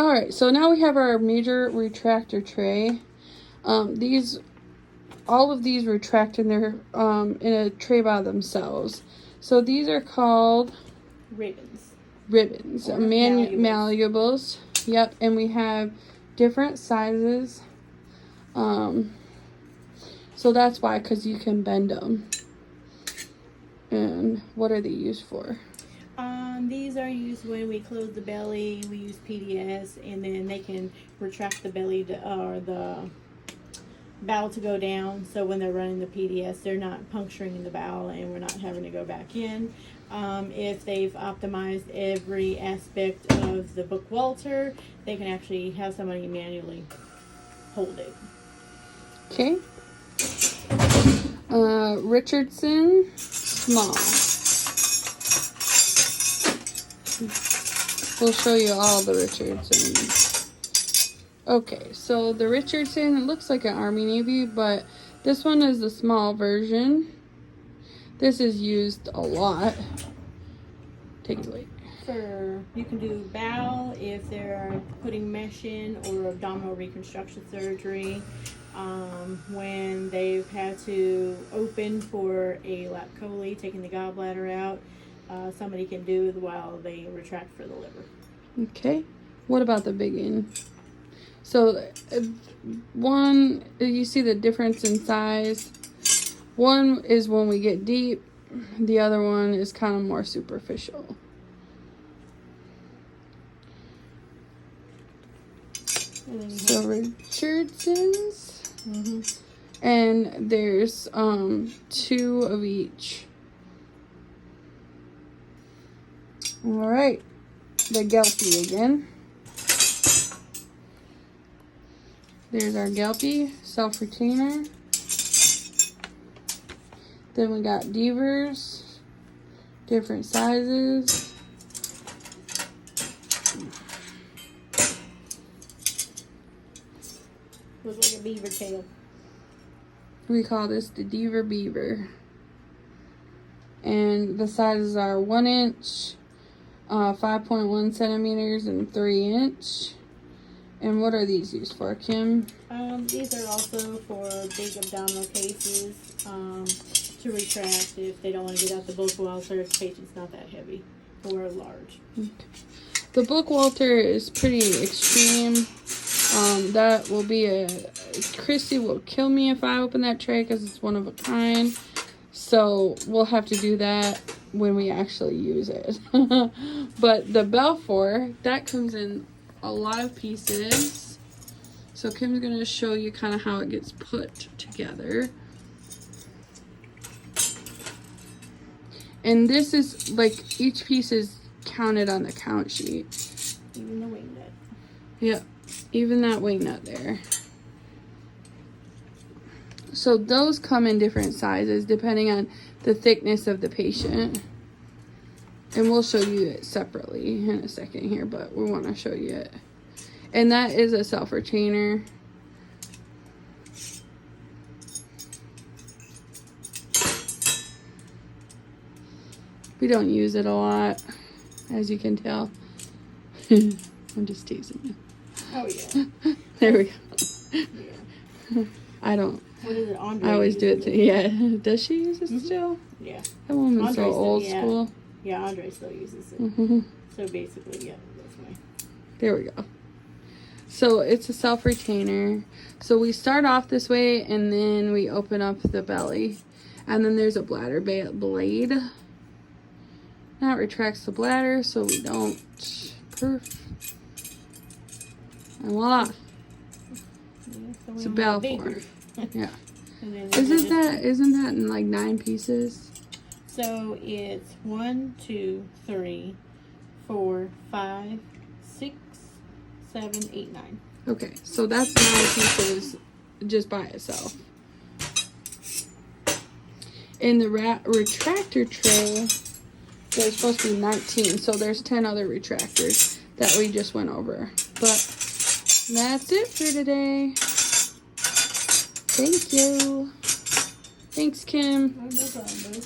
Alright, so now we have our major retractor tray. All of these retract in their in a tray by themselves. So these are called ribbons, or malleables. Yep, and we have different sizes. So that's why, because you can bend them. And what are they used for? These are used when we close the belly. We use PDS, and then they can retract the belly or the bowel to go down. So when they're running the PDS, they're not puncturing the bowel, and we're not having to go back in. If they've optimized every aspect of the book Walter, they can actually have somebody manually hold it. Okay. Richardson, small. We'll show you all the Richardsons. Okay, so the Richardson, it looks like an Army Navy, but this one is the small version. This is used a lot. Take it away. You can do bowel if they're putting mesh in, or abdominal reconstruction surgery. When they've had to open for a lap chole, taking the gallbladder out, somebody can do it while they retract for the liver. Okay. What about the big end? So one, you see the difference in size. One is when we get deep. The other one is kind of more superficial. So Richardson's. And there's 2 of each. All right, the Gelpie again. There's our Gelpie self-retainer. Then we got Devers, different sizes. Looks like a beaver tail. We call this the Deaver Beaver. And the sizes are 1 inch, 5.1 centimeters, and 3 inch. And what are these used for, Kim? These are also for big abdominal cases, to retract if they don't want to get out the book Walter if the patient's not that heavy or large. Okay. The book Walter is pretty extreme. That will be Chrissy will kill me if I open that tray because it's one of a kind. So we'll have to do that when we actually use it. But the Belfour, that comes in a lot of pieces. So Kim's going to show you kind of how it gets put together. And this is like each piece is counted on the count sheet. Even the wing nut. Yep, even that wing nut there. So those come in different sizes depending on the thickness of the patient. And we'll show you it separately in a second here, but we want to show you it. And that is a self-retainer. We don't use it a lot, as you can tell. I'm just teasing you. Oh, yeah. There we go. Yeah. I don't. What is it, Andre? I always do it. Yeah. Does she use it still? Yeah. That woman's Andre so still, old yeah. school. Yeah, Andre still uses it. So basically, yeah, that's why. There we go. So it's a self-retainer. So we start off this way, and then we open up the belly. And then there's a bladder blade. That retracts the bladder so we don't perf. And voila. Yeah, so It's a Belfour. Yeah. Isn't Isn't that in like 9 pieces? So it's 1, 2, 3, 4, 5, 6, 7, 8, 9. Okay, so that's 9 pieces just by itself. In the retractor tray, there's supposed to be 19, so there's 10 other retractors that we just went over. But that's it for today. Thank you. Thanks, Kim. Oh, no problem,